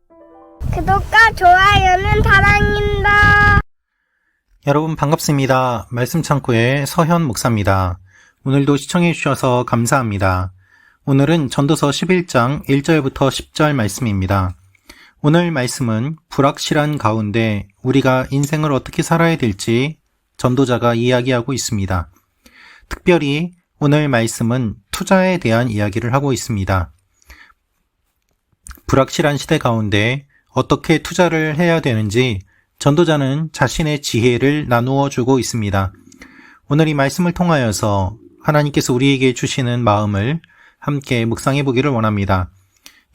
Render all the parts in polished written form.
구독과 좋아요는 사랑입니다. 여러분 반갑습니다. 말씀창고의 서현 목사입니다. 오늘도 시청해 주셔서 감사합니다. 오늘은 전도서 11장 1절부터 10절 말씀입니다. 오늘 말씀은 불확실한 가운데 우리가 인생을 어떻게 살아야 될지 전도자가 이야기하고 있습니다. 특별히 오늘 말씀은 투자에 대한 이야기를 하고 있습니다. 불확실한 시대 가운데 어떻게 투자를 해야 되는지 전도자는 자신의 지혜를 나누어 주고 있습니다. 오늘 이 말씀을 통하여서 하나님께서 우리에게 주시는 마음을 함께 묵상해 보기를 원합니다.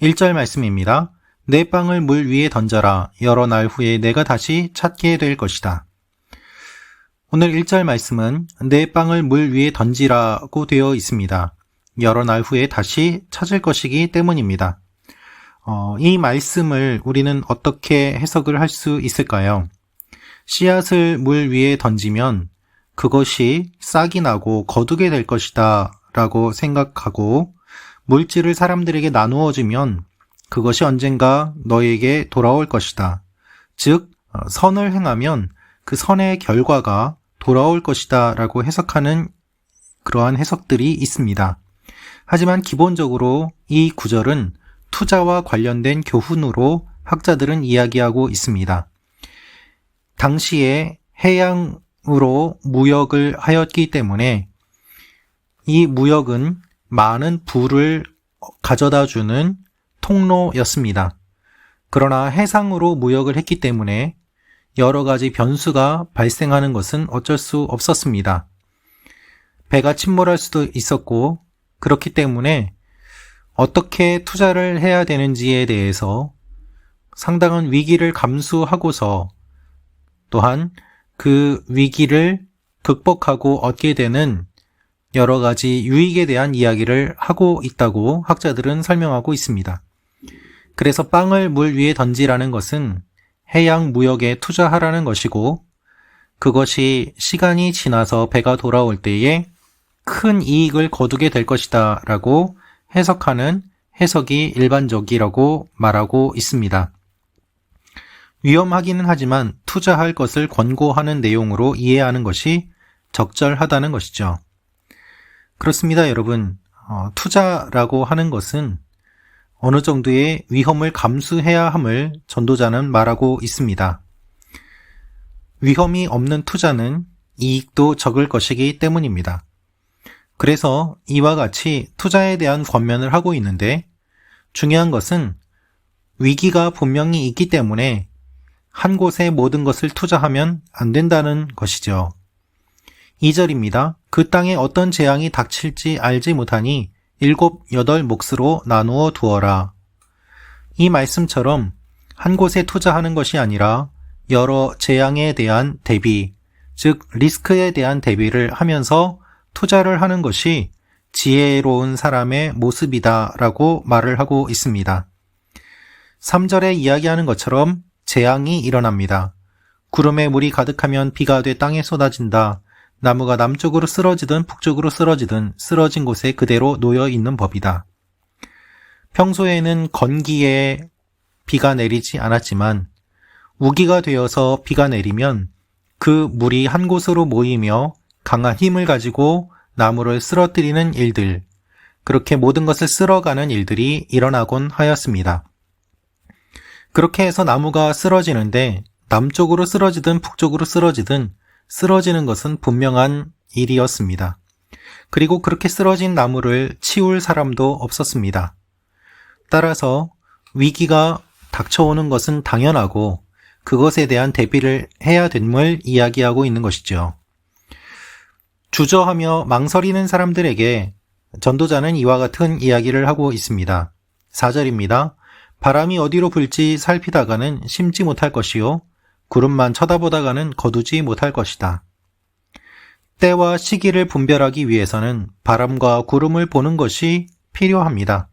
1절 말씀입니다. 내 빵을 물 위에 던져라. 여러 날 후에 내가 다시 찾게 될 것이다. 오늘 1절 말씀은 내 빵을 물 위에 던지라고 되어 있습니다. 여러 날 후에 다시 찾을 것이기 때문입니다. 이 말씀을 우리는 어떻게 해석을 할 수 있을까요? 씨앗을 물 위에 던지면 그것이 싹이 나고 거두게 될 것이다 라고 생각하고 물질을 사람들에게 나누어 주면 그것이 언젠가 너에게 돌아올 것이다. 즉, 선을 행하면 그 선의 결과가 돌아올 것이다 라고 해석하는 그러한 해석들이 있습니다. 하지만 기본적으로 이 구절은 투자와 관련된 교훈으로 학자들은 이야기하고 있습니다. 당시에 해양으로 무역을 하였기 때문에 이 무역은 많은 부를 가져다 주는 통로였습니다. 그러나 해상으로 무역을 했기 때문에 여러 가지 변수가 발생하는 것은 어쩔 수 없었습니다. 배가 침몰할 수도 있었고 그렇기 때문에 어떻게 투자를 해야 되는지에 대해서 상당한 위기를 감수하고서 또한 그 위기를 극복하고 얻게 되는 여러 가지 유익에 대한 이야기를 하고 있다고 학자들은 설명하고 있습니다. 그래서 빵을 물 위에 던지라는 것은 해양 무역에 투자하라는 것이고 그것이 시간이 지나서 배가 돌아올 때에 큰 이익을 거두게 될 것이다 라고 해석하는 해석이 일반적이라고 말하고 있습니다. 위험하기는 하지만 투자할 것을 권고하는 내용으로 이해하는 것이 적절하다는 것이죠. 그렇습니다, 여러분. 투자라고 하는 것은 어느 정도의 위험을 감수해야 함을 전도자는 말하고 있습니다. 위험이 없는 투자는 이익도 적을 것이기 때문입니다. 그래서 이와 같이 투자에 대한 권면을 하고 있는데 중요한 것은 위기가 분명히 있기 때문에 한 곳에 모든 것을 투자하면 안 된다는 것이죠. 2절입니다. 그 땅에 어떤 재앙이 닥칠지 알지 못하니 7, 8 몫으로 나누어 두어라. 이 말씀처럼 한 곳에 투자하는 것이 아니라 여러 재앙에 대한 대비, 즉 리스크에 대한 대비를 하면서 투자를 하는 것이 지혜로운 사람의 모습이다라고 말을 하고 있습니다. 3절에 이야기하는 것처럼 재앙이 일어납니다. 구름에 물이 가득하면 비가 돼 땅에 쏟아진다. 나무가 남쪽으로 쓰러지든 북쪽으로 쓰러지든 쓰러진 곳에 그대로 놓여 있는 법이다. 평소에는 건기에 비가 내리지 않았지만 우기가 되어서 비가 내리면 그 물이 한 곳으로 모이며 강한 힘을 가지고 나무를 쓰러뜨리는 일들, 그렇게 모든 것을 쓸어가는 일들이 일어나곤 하였습니다. 그렇게 해서 나무가 쓰러지는데 남쪽으로 쓰러지든 북쪽으로 쓰러지든 쓰러지는 것은 분명한 일이었습니다. 그리고 그렇게 쓰러진 나무를 치울 사람도 없었습니다. 따라서 위기가 닥쳐오는 것은 당연하고 그것에 대한 대비를 해야 됨을 이야기하고 있는 것이죠. 주저하며 망설이는 사람들에게 전도자는 이와 같은 이야기를 하고 있습니다. 4절입니다. 바람이 어디로 불지 살피다가는 심지 못할 것이요 구름만 쳐다보다가는 거두지 못할 것이다. 때와 시기를 분별하기 위해서는 바람과 구름을 보는 것이 필요합니다.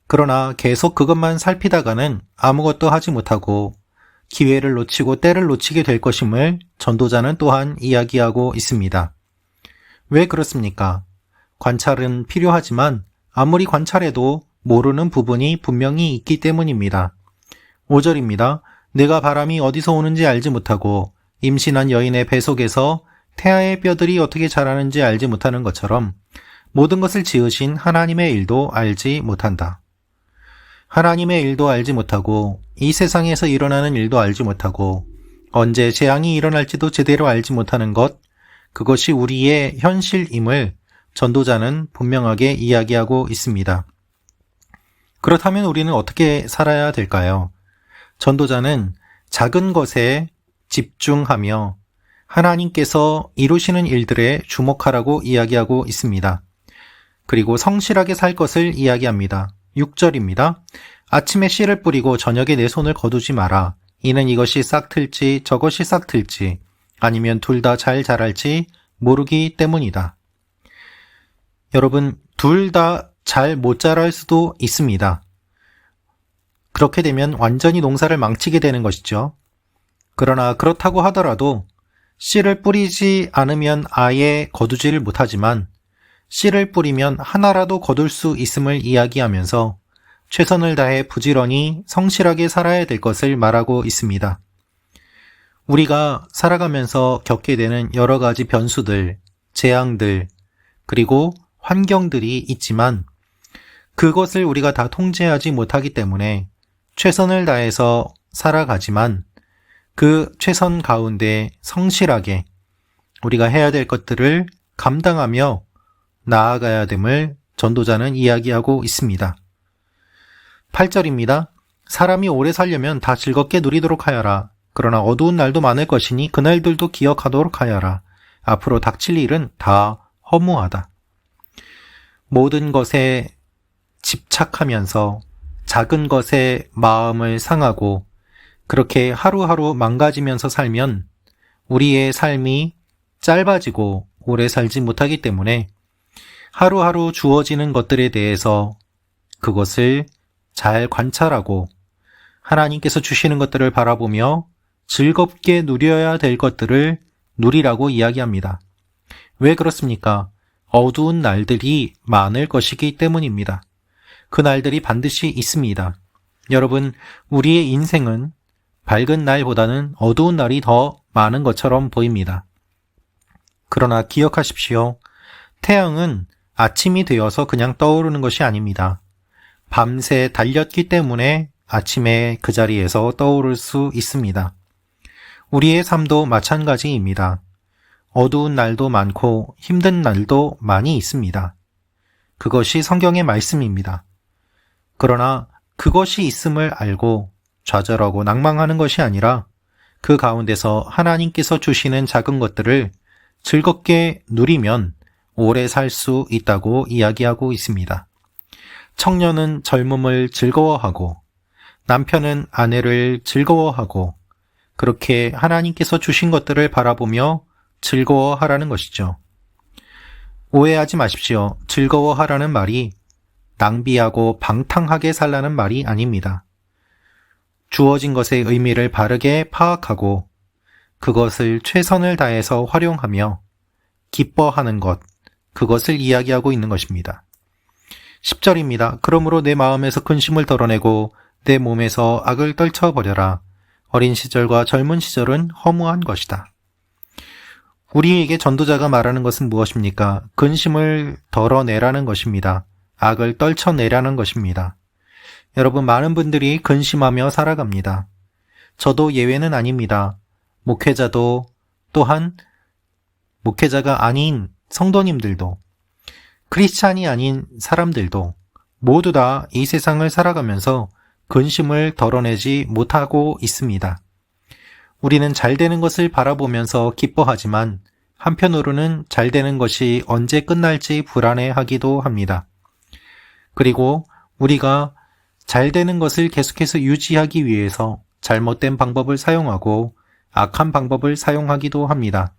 그러나 계속 그것만 살피다가는 아무것도 하지 못하고 기회를 놓치고 때를 놓치게 될 것임을 전도자는 또한 이야기하고 있습니다. 왜 그렇습니까? 관찰은 필요하지만 아무리 관찰해도 모르는 부분이 분명히 있기 때문입니다. 5절입니다. 내가 바람이 어디서 오는지 알지 못하고 임신한 여인의 배 속에서 태아의 뼈들이 어떻게 자라는지 알지 못하는 것처럼 모든 것을 지으신 하나님의 일도 알지 못한다. 하나님의 일도 알지 못하고 이 세상에서 일어나는 일도 알지 못하고 언제 재앙이 일어날지도 제대로 알지 못하는 것, 그것이 우리의 현실임을 전도자는 분명하게 이야기하고 있습니다. 그렇다면 우리는 어떻게 살아야 될까요? 전도자는 작은 것에 집중하며 하나님께서 이루시는 일들에 주목하라고 이야기하고 있습니다. 그리고 성실하게 살 것을 이야기합니다. 6절입니다. 아침에 씨를 뿌리고 저녁에 내 손을 거두지 마라. 이는 이것이 싹 틀지 저것이 싹 틀지 아니면 둘 다 잘 자랄지 모르기 때문이다. 여러분, 둘 다 잘 못 자랄 수도 있습니다. 그렇게 되면 완전히 농사를 망치게 되는 것이죠. 그러나 그렇다고 하더라도 씨를 뿌리지 않으면 아예 거두지를 못하지만 씨를 뿌리면 하나라도 거둘 수 있음을 이야기하면서 최선을 다해 부지런히 성실하게 살아야 될 것을 말하고 있습니다. 우리가 살아가면서 겪게 되는 여러 가지 변수들, 재앙들, 그리고 환경들이 있지만 그것을 우리가 다 통제하지 못하기 때문에 최선을 다해서 살아가지만 그 최선 가운데 성실하게 우리가 해야 될 것들을 감당하며 나아가야 됨을 전도자는 이야기하고 있습니다. 8절입니다. 사람이 오래 살려면 다 즐겁게 누리도록 하여라. 그러나 어두운 날도 많을 것이니 그날들도 기억하도록 하여라. 앞으로 닥칠 일은 다 허무하다. 모든 것에 집착하면서 작은 것에 마음을 상하고 그렇게 하루하루 망가지면서 살면 우리의 삶이 짧아지고 오래 살지 못하기 때문에 하루하루 주어지는 것들에 대해서 그것을 잘 관찰하고 하나님께서 주시는 것들을 바라보며 즐겁게 누려야 될 것들을 누리라고 이야기합니다. 왜 그렇습니까? 어두운 날들이 많을 것이기 때문입니다. 그 날들이 반드시 있습니다. 여러분, 우리의 인생은 밝은 날보다는 어두운 날이 더 많은 것처럼 보입니다. 그러나 기억하십시오. 태양은 아침이 되어서 그냥 떠오르는 것이 아닙니다. 밤새 달렸기 때문에 아침에 그 자리에서 떠오를 수 있습니다. 우리의 삶도 마찬가지입니다. 어두운 날도 많고 힘든 날도 많이 있습니다. 그것이 성경의 말씀입니다. 그러나 그것이 있음을 알고 좌절하고 낭망하는 것이 아니라 그 가운데서 하나님께서 주시는 작은 것들을 즐겁게 누리면 오래 살 수 있다고 이야기하고 있습니다. 청년은 젊음을 즐거워하고 남편은 아내를 즐거워하고 그렇게 하나님께서 주신 것들을 바라보며 즐거워하라는 것이죠. 오해하지 마십시오. 즐거워하라는 말이 낭비하고 방탕하게 살라는 말이 아닙니다. 주어진 것의 의미를 바르게 파악하고 그것을 최선을 다해서 활용하며 기뻐하는 것, 그것을 이야기하고 있는 것입니다. 10절입니다. 그러므로 내 마음에서 근심을 덜어내고 내 몸에서 악을 떨쳐버려라. 어린 시절과 젊은 시절은 허무한 것이다. 우리에게 전도자가 말하는 것은 무엇입니까? 근심을 덜어내라는 것입니다. 악을 떨쳐내라는 것입니다. 여러분, 많은 분들이 근심하며 살아갑니다. 저도 예외는 아닙니다. 목회자도 또한 목회자가 아닌 성도님들도 크리스찬이 아닌 사람들도 모두 다 이 세상을 살아가면서 근심을 덜어내지 못하고 있습니다. 우리는 잘 되는 것을 바라보면서 기뻐하지만 한편으로는 잘 되는 것이 언제 끝날지 불안해하기도 합니다. 그리고 우리가 잘 되는 것을 계속해서 유지하기 위해서 잘못된 방법을 사용하고 악한 방법을 사용하기도 합니다.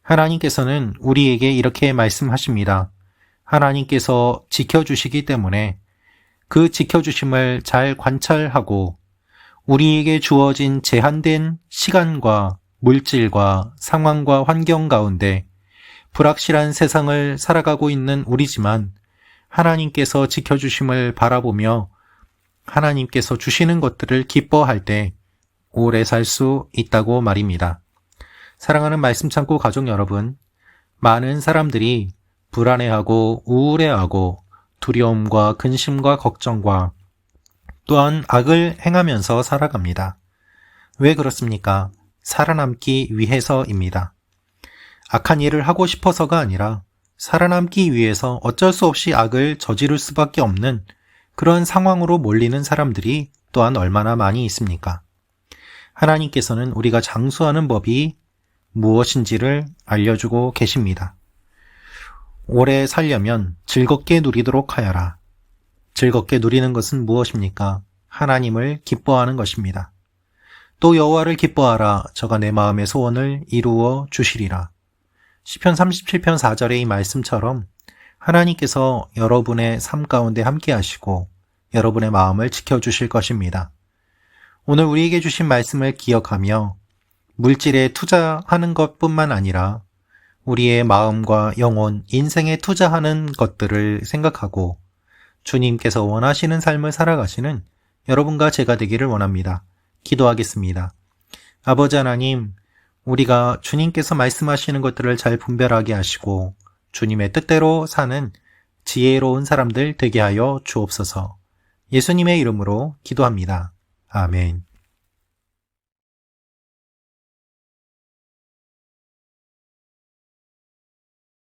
하나님께서는 우리에게 이렇게 말씀하십니다. 하나님께서 지켜주시기 때문에 그 지켜주심을 잘 관찰하고 우리에게 주어진 제한된 시간과 물질과 상황과 환경 가운데 불확실한 세상을 살아가고 있는 우리지만 하나님께서 지켜주심을 바라보며 하나님께서 주시는 것들을 기뻐할 때 오래 살 수 있다고 말입니다. 사랑하는 말씀 창고 가족 여러분, 많은 사람들이 불안해하고 우울해하고 두려움과 근심과 걱정과 또한 악을 행하면서 살아갑니다. 왜 그렇습니까? 살아남기 위해서입니다. 악한 일을 하고 싶어서가 아니라 살아남기 위해서 어쩔 수 없이 악을 저지를 수밖에 없는 그런 상황으로 몰리는 사람들이 또한 얼마나 많이 있습니까? 하나님께서는 우리가 장수하는 법이 무엇인지를 알려주고 계십니다. 오래 살려면 즐겁게 누리도록 하여라. 즐겁게 누리는 것은 무엇입니까? 하나님을 기뻐하는 것입니다. 또 여호와를 기뻐하라. 저가 내 마음의 소원을 이루어 주시리라. 시편 37편 4절의 이 말씀처럼 하나님께서 여러분의 삶 가운데 함께 하시고 여러분의 마음을 지켜주실 것입니다. 오늘 우리에게 주신 말씀을 기억하며 물질에 투자하는 것뿐만 아니라 우리의 마음과 영혼, 인생에 투자하는 것들을 생각하고 주님께서 원하시는 삶을 살아가시는 여러분과 제가 되기를 원합니다. 기도하겠습니다. 아버지 하나님, 우리가 주님께서 말씀하시는 것들을 잘 분별하게 하시고 주님의 뜻대로 사는 지혜로운 사람들 되게 하여 주옵소서. 예수님의 이름으로 기도합니다. 아멘.